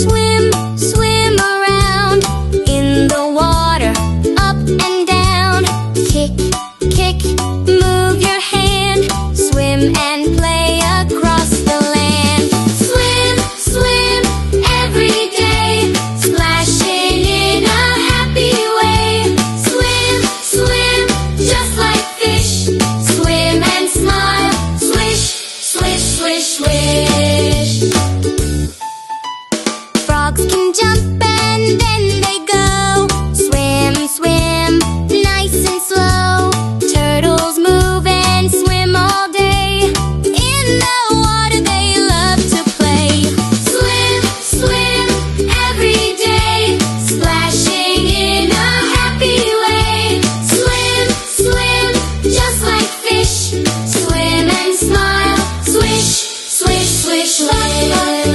Swim, swim around in the water, up and down. Kick, kick, move your hand. Swim and play across the land. Swim, swim every day, splashing in a happy way. Swim, swim just like fish. Swim and smile. Swish, swish, swish, swish. Frogs can jump and then they go. Swim, swim, nice and slow. Turtles move and swim all day. In the water they love to play. Swim, swim every day, splashing in a happy way. Swim, swim just like fish. Swim and smile. Swish, swish, swish, swish.